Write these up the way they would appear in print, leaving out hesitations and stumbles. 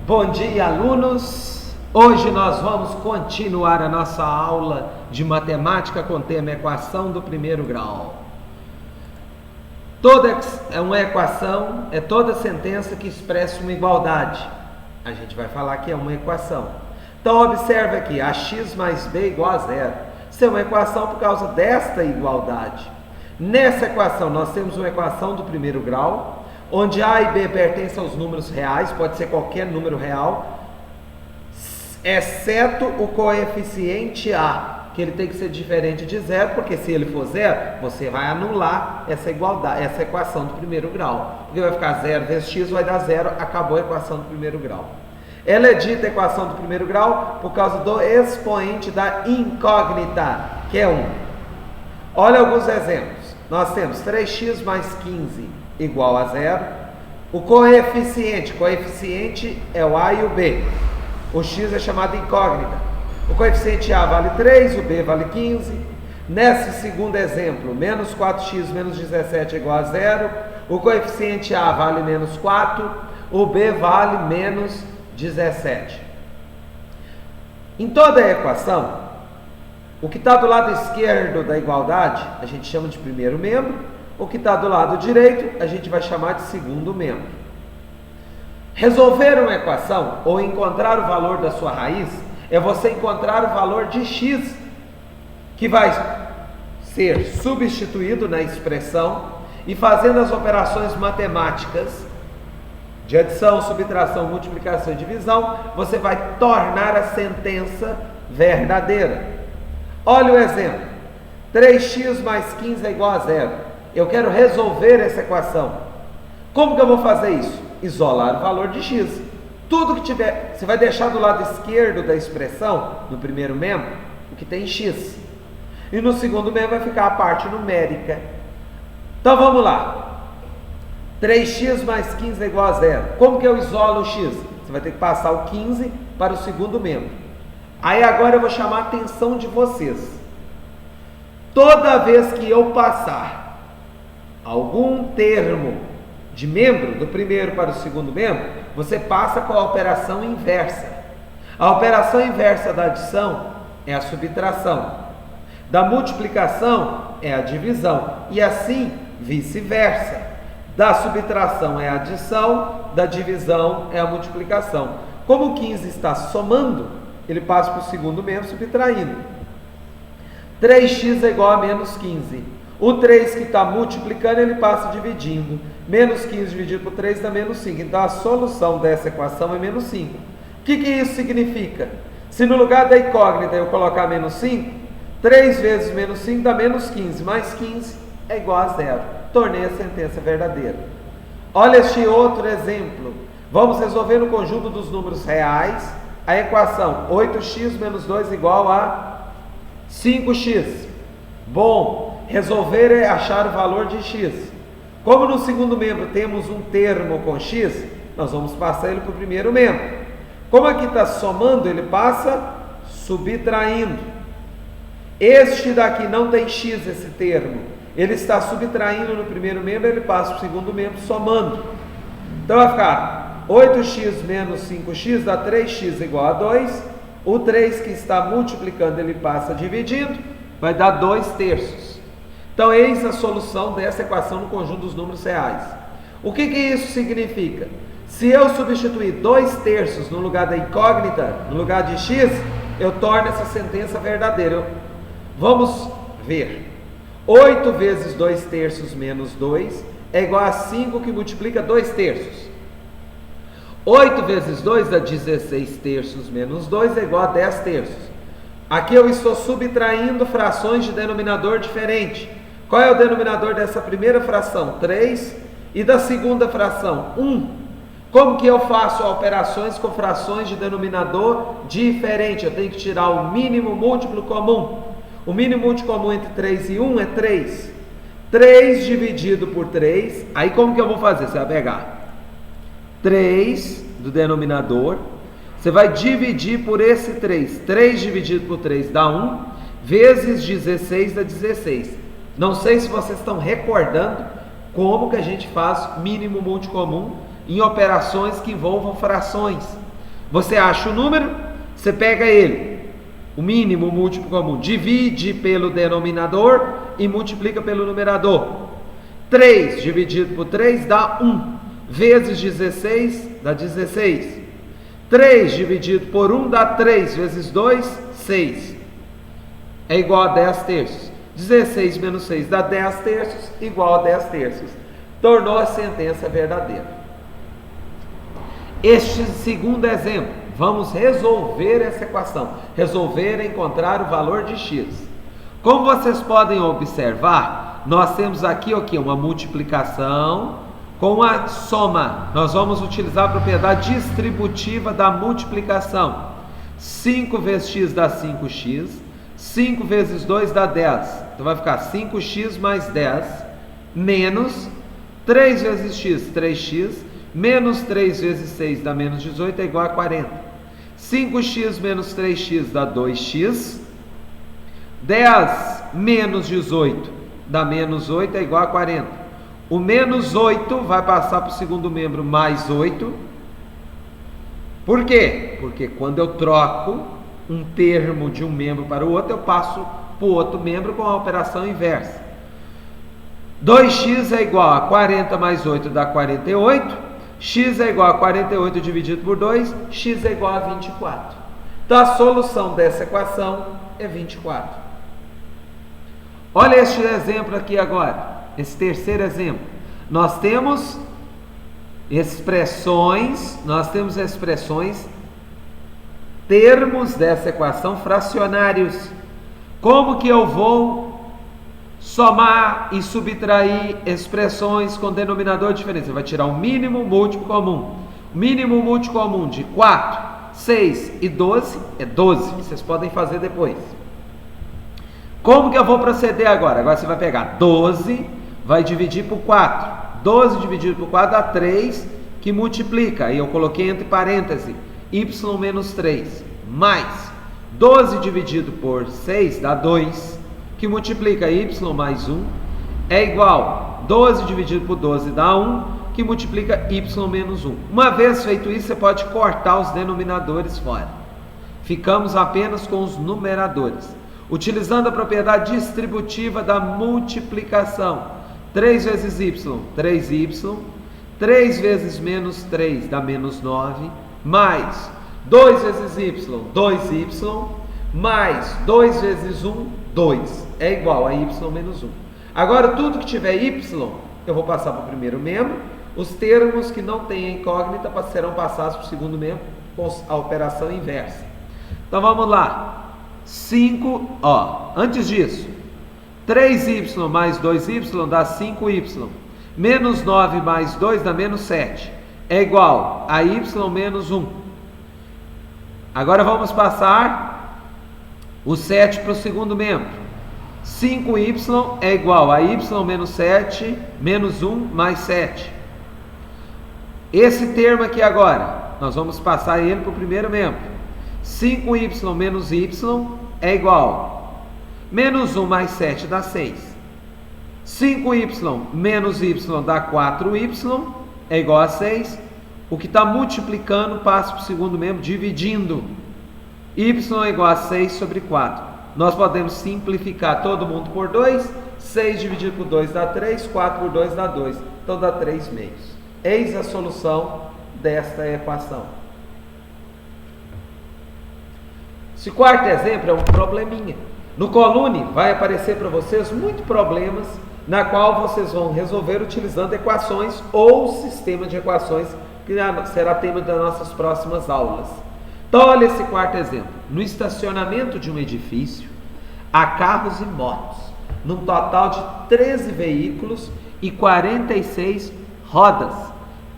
Bom dia, alunos! Hoje nós vamos continuar a nossa aula de matemática com tema equação do primeiro grau. Toda uma equação é toda sentença que expressa uma igualdade. A gente vai falar que é uma equação. Então observe aqui, ax mais b igual a zero. Isso é uma equação por causa desta igualdade. Nessa equação nós temos uma equação do primeiro grau, onde A e B pertencem aos números reais, pode ser qualquer número real, exceto o coeficiente A, que ele tem que ser diferente de zero, porque se ele for zero, você vai anular essa igualdade, essa equação do primeiro grau. Porque vai ficar zero vezes x vai dar zero, acabou a equação do primeiro grau. Ela é dita equação do primeiro grau por causa do expoente da incógnita, que é 1. Olha alguns exemplos. Nós temos 3x mais 15 igual a zero. O coeficiente é o A e o B. O x é chamado incógnita. O coeficiente A vale 3, o B vale 15. Nesse segundo exemplo, menos 4x menos 17 é igual a zero. O coeficiente A vale menos 4, o B vale menos 17. Em toda a equação, o que está do lado esquerdo da igualdade, a gente chama de primeiro membro. O que está do lado direito, a gente vai chamar de segundo membro. Resolver uma equação, ou encontrar o valor da sua raiz, é você encontrar o valor de x, que vai ser substituído na expressão, e fazendo as operações matemáticas, de adição, subtração, multiplicação e divisão, você vai tornar a sentença verdadeira. Olha o exemplo. 3x mais 15 é igual a zero. Eu quero resolver essa equação. Como que eu vou fazer isso? Isolar o valor de x. Tudo que tiver, você vai deixar do lado esquerdo da expressão, no primeiro membro, o que tem x. E no segundo membro vai ficar a parte numérica. Então vamos lá. 3x mais 15 é igual a zero. Como que eu isolo o x? Você vai ter que passar o 15 para o segundo membro. Aí agora eu vou chamar a atenção de vocês. Toda vez que eu passar algum termo de membro, do primeiro para o segundo membro, você passa com a operação inversa. A operação inversa da adição é a subtração. Da multiplicação é a divisão. E assim, vice-versa. Da subtração é a adição, da divisão é a multiplicação. Como o 15 está somando, ele passa para o segundo membro subtraindo. 3x é igual a menos 15. O 3 que está multiplicando, ele passa dividindo. Menos 15 dividido por 3 dá menos 5. Então, a solução dessa equação é menos 5. O que isso significa? Se no lugar da incógnita eu colocar menos 5, 3 vezes menos 5 dá menos 15. Mais 15 é igual a zero. Tornei a sentença verdadeira. Olha este outro exemplo. Vamos resolver no conjunto dos números reais a equação 8x menos 2 igual a 5x. Bom, resolver é achar o valor de x. Como no segundo membro temos um termo com x, nós vamos passar ele para o primeiro membro. Como aqui está somando, ele passa subtraindo. Este daqui não tem x, esse termo. Ele está subtraindo no primeiro membro, ele passa para o segundo membro somando. Então vai ficar 8x menos 5x dá 3x igual a 2. O 3 que está multiplicando, ele passa dividindo, vai dar 2 terços. Então, eis a solução dessa equação no conjunto dos números reais. O que isso significa? Se eu substituir 2 terços no lugar da incógnita, no lugar de x, eu torno essa sentença verdadeira. Vamos ver. 8 vezes 2 terços menos 2 é igual a 5 que multiplica 2 terços. 8 vezes 2 dá 16 terços menos 2 é igual a 10 terços. Aqui eu estou subtraindo frações de denominador diferente. Qual é o denominador dessa primeira fração? 3. E da segunda fração? 1. Como que eu faço operações com frações de denominador diferente? Eu tenho que tirar o mínimo múltiplo comum. O mínimo múltiplo comum entre 3 e 1 é 3. 3 dividido por 3. Aí como que eu vou fazer? Você vai pegar 3 do denominador. Você vai dividir por esse 3. 3 dividido por 3 dá 1. Vezes 16 dá 16. Não sei se vocês estão recordando como que a gente faz mínimo múltiplo comum em operações que envolvam frações. Você acha o número, você pega ele, o mínimo, o múltiplo comum, divide pelo denominador e multiplica pelo numerador. 3 dividido por 3 dá 1, vezes 16 dá 16. 3 dividido por 1 dá 3, vezes 2, 6. É igual a 10 terços. 16 menos 6 dá 10 terços, igual a 10 terços. Tornou a sentença verdadeira. Este segundo exemplo, vamos resolver essa equação. Resolver é encontrar o valor de x. Como vocês podem observar, nós temos aqui o quê? Uma multiplicação com a soma. Nós vamos utilizar a propriedade distributiva da multiplicação. 5 vezes x dá 5x, 5 vezes 2 dá 10. Então vai ficar 5x mais 10, menos 3 vezes x, 3x, menos 3 vezes 6 dá menos 18, é igual a 40. 5x menos 3x dá 2x. 10 menos 18 dá menos 8, é igual a 40. O menos 8 vai passar para o segundo membro mais 8. Por quê? Porque quando eu troco um termo de um membro para o outro, eu passo para o outro membro com a operação inversa. 2x é igual a 40 mais 8 dá 48. X é igual a 48 dividido por 2. X é igual a 24. Então a solução dessa equação é 24. Olha este exemplo aqui agora, esse terceiro exemplo. Nós temos expressões, termos dessa equação fracionários. Como que eu vou somar e subtrair expressões com denominador diferente? Você vai tirar o mínimo múltiplo comum. O mínimo múltiplo comum de 4, 6 e 12 é 12. Vocês podem fazer depois. Como que eu vou proceder agora? Agora você vai pegar 12, vai dividir por 4. 12 dividido por 4 dá 3, que multiplica. Aí eu coloquei entre parênteses, y menos 3. Mais 12 dividido por 6 dá 2, que multiplica y mais 1. É igual 12 dividido por 12 dá 1, que multiplica y menos 1. Uma vez feito isso, você pode cortar os denominadores fora. Ficamos apenas com os numeradores. Utilizando a propriedade distributiva da multiplicação. 3 vezes y, 3y. 3 vezes menos 3 dá menos 9. Mais 2 vezes y, 2y. Mais 2 vezes 1, 2. É igual a y menos 1. Agora, tudo que tiver y, eu vou passar para o primeiro membro. Os termos que não têm incógnita serão passados para o segundo membro com a operação inversa. Então, vamos lá. 5, antes disso, 3y mais 2y dá 5y, menos 9 mais 2 dá menos 7, é igual a y menos 1. Agora vamos passar o 7 para o segundo membro. 5y é igual a y menos 7, menos 1 mais 7. Esse termo aqui agora, nós vamos passar ele para o primeiro membro. 5y menos y é igual a menos 1 mais 7 dá 6. 5y menos y dá 4y, é igual a 6. O que está multiplicando passa para o segundo membro, dividindo. Y é igual a 6 sobre 4. Nós podemos simplificar todo mundo por 2. 6 dividido por 2 dá 3, 4 por 2 dá 2. Então dá 3 meios. Eis a solução desta equação. Esse quarto exemplo é um probleminha. No Colune vai aparecer para vocês muitos problemas na qual vocês vão resolver utilizando equações ou sistema de equações, que será tema das nossas próximas aulas. Então olha esse quarto exemplo. No estacionamento de um edifício há carros e motos, num total de 13 veículos e 46 rodas.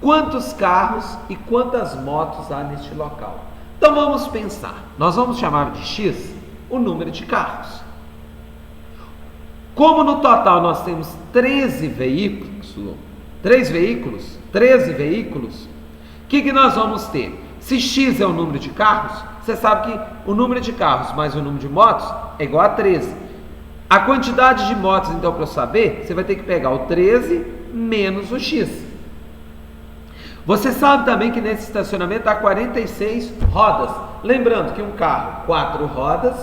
Quantos carros e quantas motos há neste local? Então vamos pensar, nós vamos chamar de x o número de carros. Como no total nós temos 13 veículos, o que nós vamos ter? Se x é o número de carros, você sabe que o número de carros mais o número de motos é igual a 13. A quantidade de motos, então, para eu saber, você vai ter que pegar o 13 menos o x. Você sabe também que nesse estacionamento há 46 rodas. Lembrando que um carro, 4 rodas,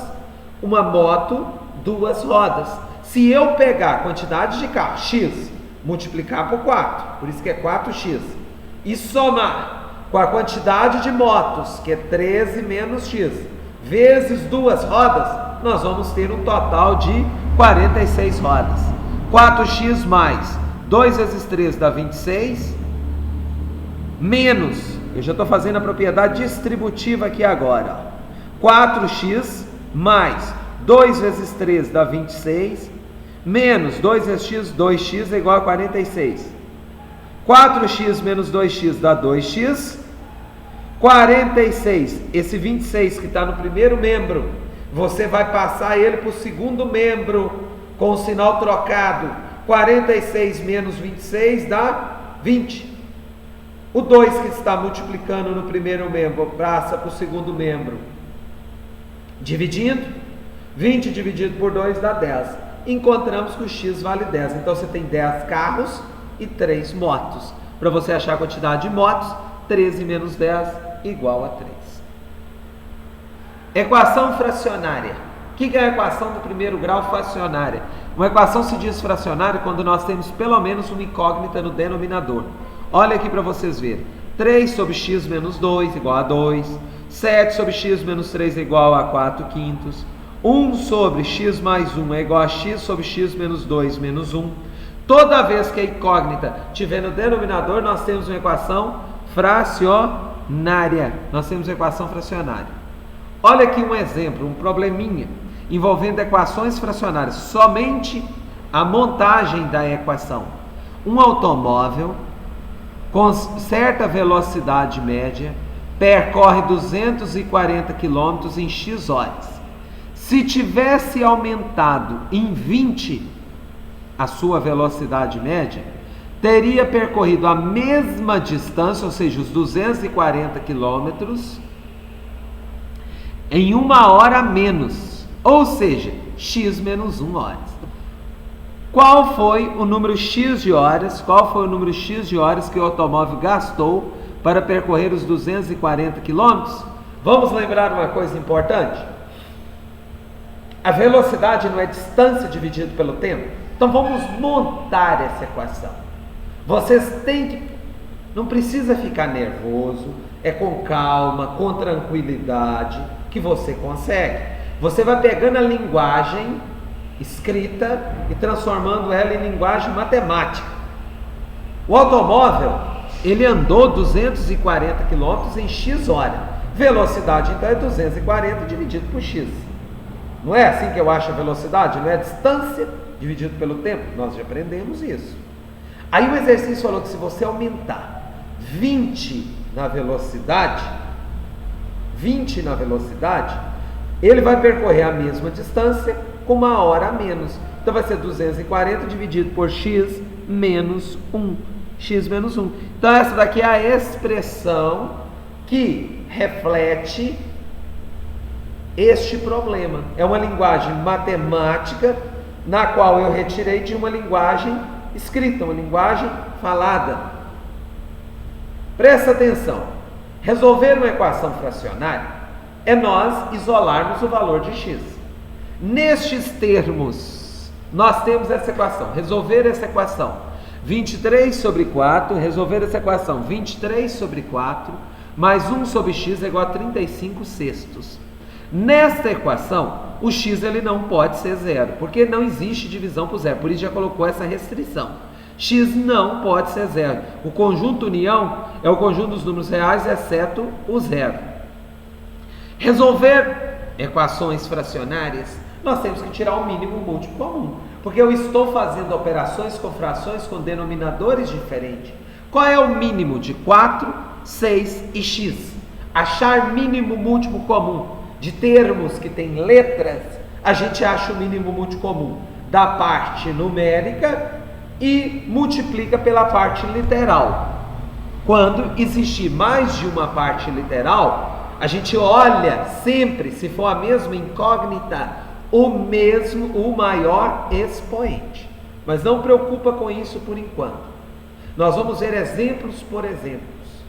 uma moto, 2 rodas. Se eu pegar a quantidade de carro, X, multiplicar por 4, por isso que é 4x, e somar com a quantidade de motos, que é 13 menos x, vezes 2 rodas, nós vamos ter um total de 46 rodas. 4x mais 2 vezes 3 dá 26, menos, eu já estou fazendo a propriedade distributiva aqui agora, ó, 4x mais 2 vezes 3 dá 26, menos 2 vezes x, 2x é igual a 46. 4x menos 2x dá 2x. 46, esse 26 que está no primeiro membro, você vai passar ele para o segundo membro com o sinal trocado. 46 menos 26 dá 20. O 2 que está multiplicando no primeiro membro passa para o segundo membro, dividindo. 20 dividido por 2 dá 10. Encontramos que o x vale 10. Então você tem 10 carros e 3 motos. Para você achar a quantidade de motos, 13 menos 10 igual a 3. Equação fracionária. O que é a equação do primeiro grau fracionária? Uma equação se diz fracionária quando nós temos pelo menos uma incógnita no denominador. Olha aqui para vocês verem. 3 sobre x menos 2 igual a 2. 7 sobre x menos 3 é igual a 4 quintos. 1 sobre x mais 1 é igual a x sobre x menos 2 menos 1. Toda vez que a incógnita estiver no denominador, nós temos uma equação fracionária. Nós temos uma equação fracionária. Olha aqui um exemplo, um probleminha envolvendo equações fracionárias. Somente a montagem da equação. Um automóvel com certa velocidade média percorre 240 km em x horas. Se tivesse aumentado em 20 a sua velocidade média, teria percorrido a mesma distância, ou seja, os 240 quilômetros, em 1 hora a menos, ou seja, x menos 1 horas. Qual foi o número x de horas? Qual foi o número x de horas que o automóvel gastou para percorrer os 240 quilômetros? Vamos lembrar uma coisa importante? A velocidade não é distância dividido pelo tempo? Então vamos montar essa equação. Vocês têm que, não precisa ficar nervoso, é com calma, com tranquilidade que você consegue. Você vai pegando a linguagem escrita e transformando ela em linguagem matemática. O automóvel, ele andou 240 km em x hora. Velocidade então é 240 dividido por x. Não é assim que eu acho a velocidade? Não é a distância dividido pelo tempo? Nós já aprendemos isso. Aí o exercício falou que se você aumentar 20 na velocidade, ele vai percorrer a mesma distância com 1 hora a menos. Então vai ser 240 dividido por x menos 1. X menos 1. Então essa daqui é a expressão que reflete este problema. É uma linguagem matemática na qual eu retirei de uma linguagem escrita, uma linguagem falada. Presta atenção. Resolver uma equação fracionária é nós isolarmos o valor de x. Nestes termos, nós temos essa equação. Resolver essa equação 23 sobre 4, resolver essa equação 23 sobre 4, mais 1 sobre x é igual a 35 sextos. Nesta equação, o x ele não pode ser zero, porque não existe divisão por zero, por isso já colocou essa restrição. X não pode ser zero. O conjunto união é o conjunto dos números reais, exceto o zero. Resolver equações fracionárias, nós temos que tirar o mínimo múltiplo comum, porque eu estou fazendo operações com frações com denominadores diferentes. Qual é o mínimo de 4, 6 e x? Achar mínimo múltiplo comum de termos que tem letras, a gente acha o mínimo múltiplo comum da parte numérica e multiplica pela parte literal. Quando existir mais de uma parte literal, a gente olha sempre, se for a mesma incógnita, o maior expoente. Mas não preocupa com isso por enquanto. Nós vamos ver exemplos por exemplos.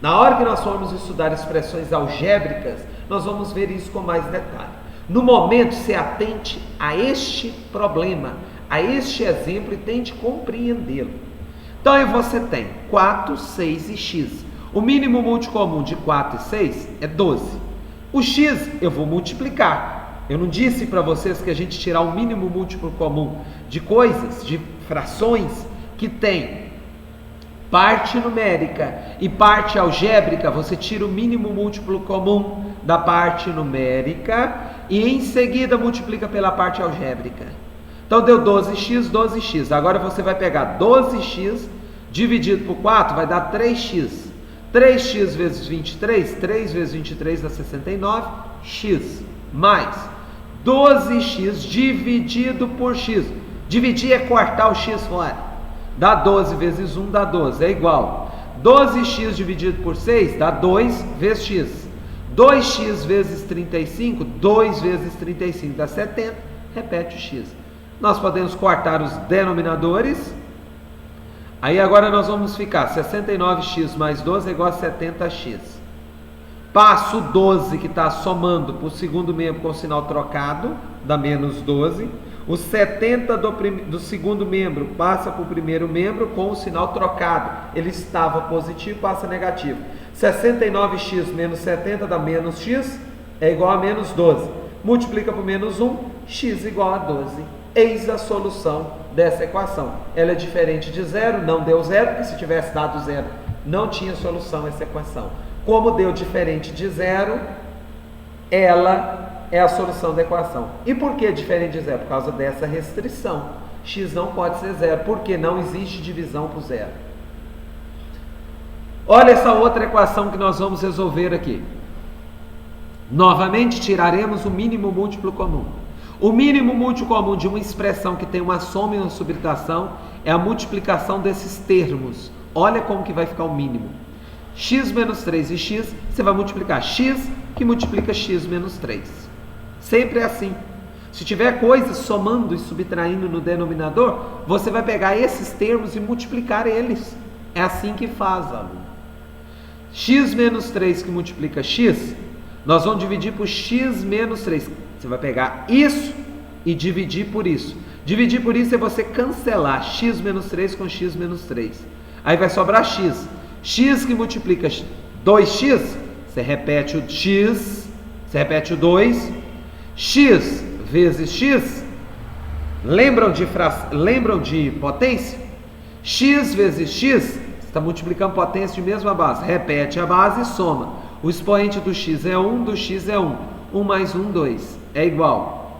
Na hora que nós formos estudar expressões algébricas, nós vamos ver isso com mais detalhe. No momento, se atente a este problema, a este exemplo e tente compreendê-lo. Então aí você tem 4, 6 e x. O mínimo múltiplo comum de 4 e 6 é 12. O x eu vou multiplicar. Eu não disse para vocês que a gente tirar o mínimo múltiplo comum de coisas, de frações que tem parte numérica e parte algébrica, você tira o mínimo múltiplo comum da parte numérica e em seguida multiplica pela parte algébrica. Então deu 12x, 12x. Agora você vai pegar 12x dividido por 4, vai dar 3x. 3x vezes 23, 3 vezes 23 dá 69, x. Mais 12x dividido por x. Dividir é cortar o x fora. Dá 12 vezes 1 dá 12, é igual. 12x dividido por 6 dá 2 vezes x. 2x vezes 35, 2 vezes 35 dá 70, repete o x. Nós podemos cortar os denominadores. Aí agora nós vamos ficar 69x mais 12 é igual a 70x. Passo o 12 que está somando para o segundo membro com o sinal trocado, dá menos 12. O 70 do segundo membro passa para o primeiro membro com o sinal trocado. Ele estava positivo, passa negativo. 69x menos 70 dá menos x, é igual a menos 12. Multiplica por menos 1, x igual a 12. Eis a solução dessa equação. Ela é diferente de zero, não deu zero, porque se tivesse dado zero, não tinha solução essa equação. Como deu diferente de zero, ela é a solução da equação. E por que diferente de zero? Por causa dessa restrição. X não pode ser zero, porque não existe divisão por zero. Olha essa outra equação que nós vamos resolver aqui. Novamente tiraremos o mínimo múltiplo comum. O mínimo múltiplo comum de uma expressão que tem uma soma e uma subtração é a multiplicação desses termos. Olha como que vai ficar o mínimo. X menos 3 e x, você vai multiplicar x que multiplica x menos 3. Sempre é assim. Se tiver coisas somando e subtraindo no denominador, você vai pegar esses termos e multiplicar eles. É assim que faz, aluno. X menos 3 que multiplica x, nós vamos dividir por x menos 3. Você vai pegar isso e dividir por isso. Dividir por isso é você cancelar x menos 3 com x menos 3. Aí vai sobrar x. X que multiplica 2x, você repete o x, você repete o 2. X vezes x, lembram de potência? X vezes x, você está multiplicando potência de mesma base. Repete a base e soma. O expoente do x é 1, do x é 1. 1 mais 1, 2. É igual.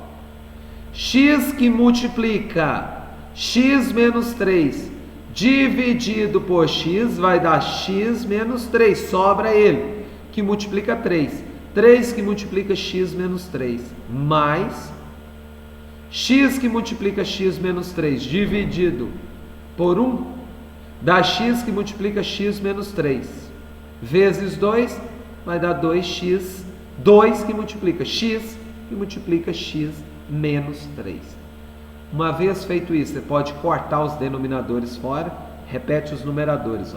X que multiplica x menos 3 dividido por x vai dar x menos 3. Sobra ele, que multiplica 3. 3 que multiplica x menos 3. Mais x que multiplica x menos 3 dividido por 1 dá x que multiplica x menos 3. Vezes 2 vai dar 2x. 2 que multiplica x que multiplica x menos 3. Uma vez feito isso, você pode cortar os denominadores fora, repete os numeradores.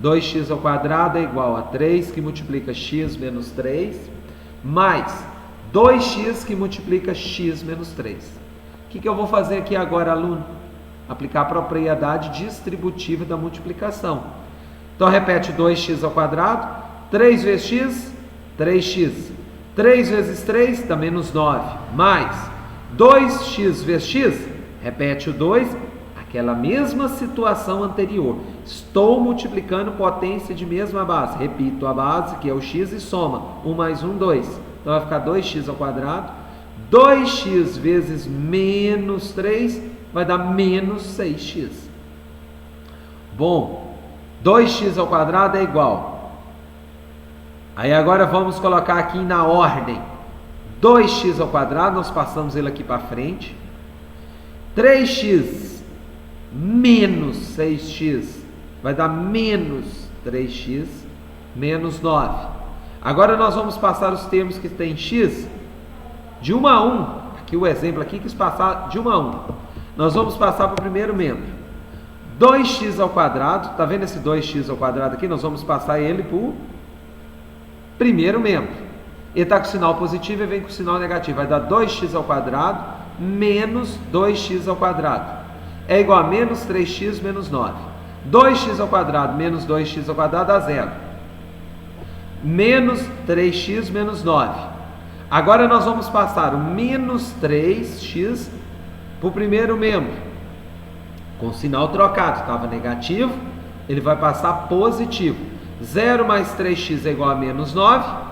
2x ao quadrado é igual a 3 que multiplica x menos 3, mais 2x que multiplica x menos 3. O que eu vou fazer aqui agora, aluno? Aplicar a propriedade distributiva da multiplicação. Então repete 2x ao quadrado, 3 vezes x, 3x. 3 vezes 3 dá menos 9, mais 2x vezes x, repete o 2, aquela mesma situação anterior. Estou multiplicando potência de mesma base. Repito a base, que é o x, e soma. 1 mais 1, 2. Então vai ficar 2x ao quadrado. 2x vezes menos 3 vai dar menos 6x. Bom, 2x ao quadrado é igual. Aí agora vamos colocar aqui na ordem. 2x ao quadrado, nós passamos ele aqui para frente. 3x menos 6x vai dar menos 3x menos 9. Agora nós vamos passar os termos que tem x de 1 a 1. Aqui o exemplo aqui quis passar de 1 a 1. Nós vamos passar para o primeiro membro. 2x ao quadrado, está vendo esse 2x ao quadrado aqui? Nós vamos passar ele para o primeiro membro. Ele está com sinal positivo e vem com sinal negativo. Vai dar 2x ao quadrado menos 2x ao quadrado. É igual a menos 3x menos 9. 2x ao quadrado menos 2x ao quadrado dá 0. Menos 3x menos 9. Agora nós vamos passar o menos 3x para o primeiro membro. Com sinal trocado, estava negativo, ele vai passar positivo. 0 mais 3x é igual a menos 9.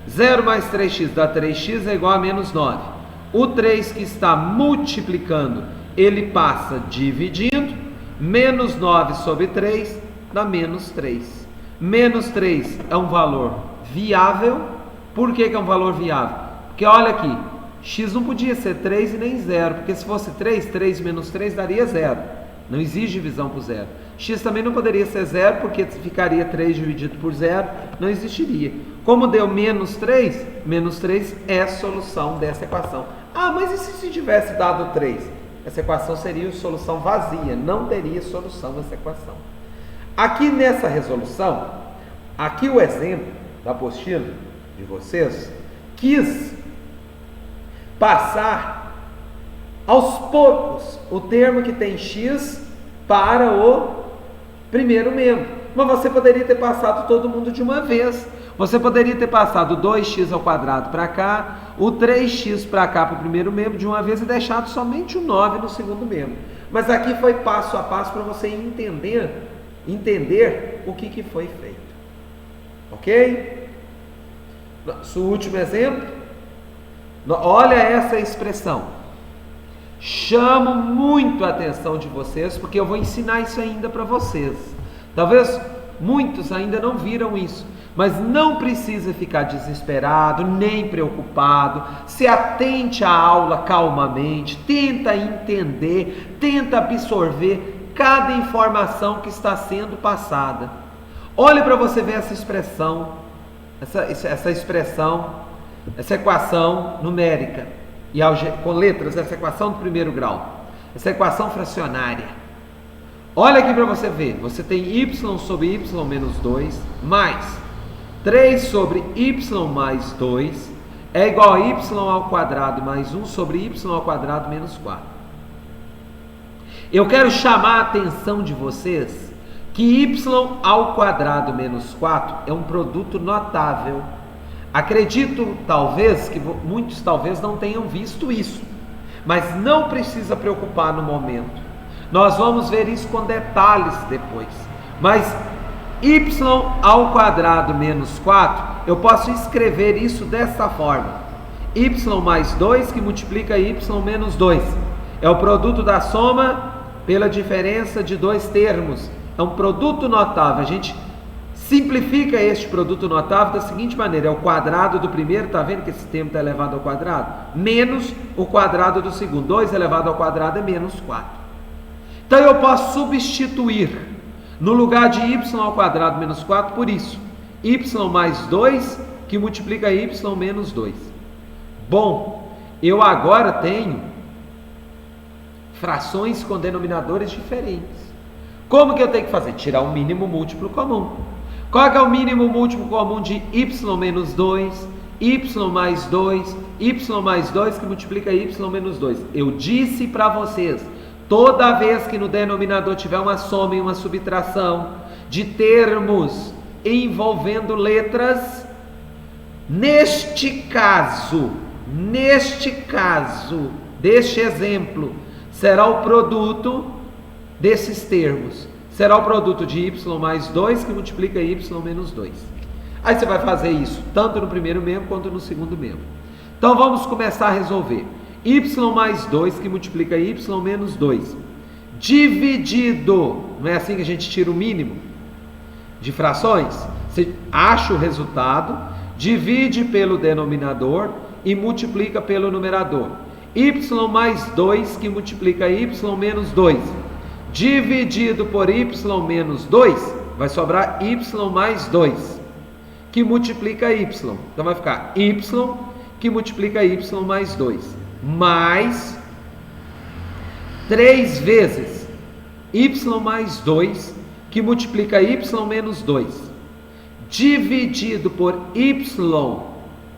0 mais 3x dá 3x é igual a menos 9. O 3 que está multiplicando, ele passa dividindo. Menos 9 sobre 3 dá menos 3. Menos 3 é um valor viável. Por que é um valor viável? Porque olha aqui, x não podia ser 3 e nem 0, porque se fosse 3, 3 menos 3 daria 0. Não existe divisão por 0. X também não poderia ser 0, porque ficaria 3 dividido por 0, não existiria. Como deu menos 3 é a solução dessa equação. Ah, mas e se tivesse dado 3? Essa equação seria solução vazia, não teria solução essa equação. Aqui nessa resolução, aqui o exemplo da apostila de vocês, quis passar aos poucos o termo que tem x para o primeiro membro. Mas você poderia ter passado todo mundo de uma vez. Você poderia ter passado 2x ao quadrado para cá, o 3x para cá para o primeiro membro de uma vez e deixado somente o 9 no segundo membro. Mas aqui foi passo a passo para você entender o que foi feito. Ok? Nosso último exemplo. Olha essa expressão. Chamo muito a atenção de vocês, porque eu vou ensinar isso ainda para vocês. Talvez muitos ainda não viram isso, mas não precisa ficar desesperado, nem preocupado. Se atente à aula calmamente, tenta entender, tenta absorver cada informação que está sendo passada. Olhe para você ver essa expressão, essa equação numérica, e com letras, essa equação do primeiro grau, essa equação fracionária. Olha aqui para você ver, você tem y sobre y menos 2, mais 3 sobre y mais 2, é igual a y ao quadrado mais 1 sobre y ao quadrado menos 4. Eu quero chamar a atenção de vocês que y ao quadrado menos 4 é um produto notável. Acredito, talvez, que muitos talvez não tenham visto isso, mas não precisa preocupar no momento. Nós vamos ver isso com detalhes depois. Mas y ao quadrado menos 4, eu posso escrever isso dessa forma. Y mais 2 que multiplica y menos 2. É o produto da soma pela diferença de dois termos. É um produto notável. A gente simplifica este produto notável da seguinte maneira: é o quadrado do primeiro, está vendo que esse termo está elevado ao quadrado? Menos o quadrado do segundo. 2 elevado ao quadrado é menos 4. Então eu posso substituir no lugar de y ao quadrado menos 4 por isso. Y mais 2 que multiplica y menos 2. Bom, eu agora tenho frações com denominadores diferentes. Como que eu tenho que fazer? Tirar o mínimo múltiplo comum. Qual é o mínimo múltiplo comum de y menos 2, y mais 2, y mais 2 que multiplica y menos 2? Eu disse para vocês, toda vez que no denominador tiver uma soma e uma subtração de termos envolvendo letras, neste caso, deste exemplo, será o produto desses termos. Será o produto de y mais 2 que multiplica y menos 2. Aí você vai fazer isso tanto no primeiro membro quanto no segundo membro. Então vamos começar a resolver. Y mais 2 que multiplica y menos 2. Dividido, não é assim que a gente tira o mínimo de frações? Você acha o resultado, divide pelo denominador e multiplica pelo numerador. Y mais 2 que multiplica y menos 2. Dividido por y menos 2, vai sobrar y mais 2, que multiplica y. Então vai ficar y que multiplica y mais 2, mais 3 vezes y mais 2, que multiplica y menos 2, dividido por y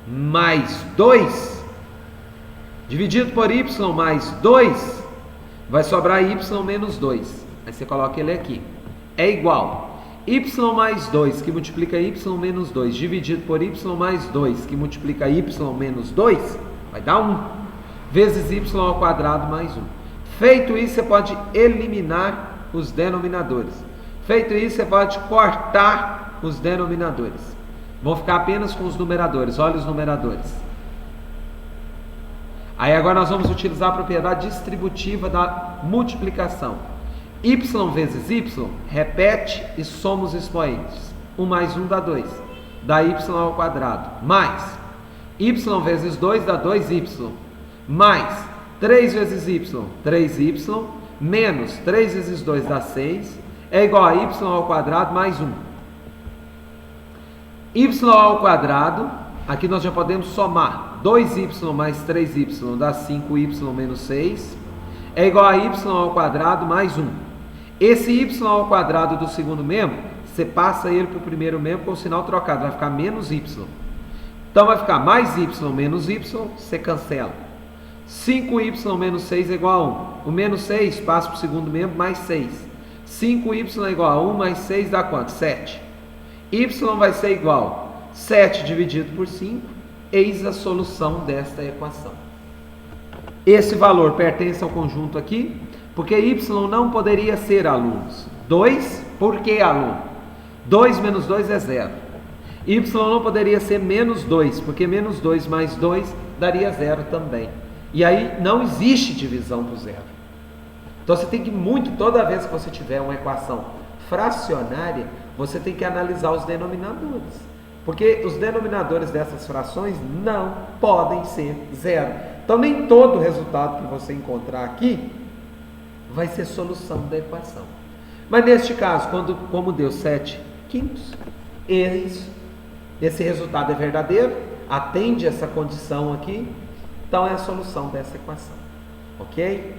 mais 2, dividido por y mais 2, vai sobrar y menos 2. Aí você coloca ele aqui. É igual y mais 2, que multiplica y menos 2, dividido por y mais 2, que multiplica y menos 2, vai dar 1, vezes y ao quadrado mais 1. Feito isso, você pode eliminar os denominadores. Feito isso, você pode cortar os denominadores. Vão ficar apenas com os numeradores. Olha os numeradores. Aí agora nós vamos utilizar a propriedade distributiva da multiplicação. Y vezes y, repete e soma os expoentes. 1 mais 1 dá 2. Dá y ao quadrado. Mais y vezes 2 dá 2y. Mais 3 vezes y, 3y. Menos 3 vezes 2 dá 6. É igual a y ao quadrado mais 1. Y ao quadrado, aqui nós já podemos somar. 2y mais 3y dá 5y menos 6. É igual a y ao quadrado mais 1. Esse y ao quadrado do segundo membro, você passa ele para o primeiro membro com o sinal trocado, vai ficar menos y. Então vai ficar mais y menos y, você cancela. 5y menos 6 é igual a 1. O menos 6 passa para o segundo membro, mais 6. 5y é igual a 1 mais 6 dá quanto? 7. Y vai ser igual a 7 dividido por 5. Eis a solução desta equação. Esse valor pertence ao conjunto aqui, porque y não poderia ser, alunos, 2, por que, aluno? 2 menos 2 é 0. Y não poderia ser menos 2, porque menos 2 mais 2 daria 0 também. E aí não existe divisão por 0. Então você tem que toda vez que você tiver uma equação fracionária, você tem que analisar os denominadores. Porque os denominadores dessas frações não podem ser 0. Então nem todo resultado que você encontrar aqui vai ser solução da equação. Mas neste caso, como deu 7 quintos, esse resultado é verdadeiro, atende essa condição aqui, então é a solução dessa equação. Ok?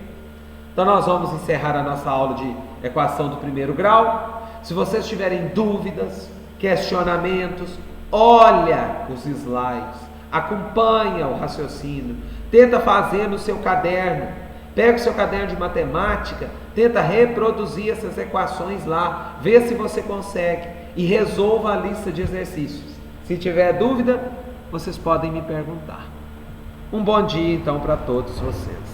Então nós vamos encerrar a nossa aula de equação do primeiro grau. Se vocês tiverem dúvidas, questionamentos, olha os slides, acompanha o raciocínio, tenta fazer no seu caderno, pega o seu caderno de matemática, tenta reproduzir essas equações lá, vê se você consegue e resolva a lista de exercícios. Se tiver dúvida, vocês podem me perguntar. Um bom dia então para todos vocês.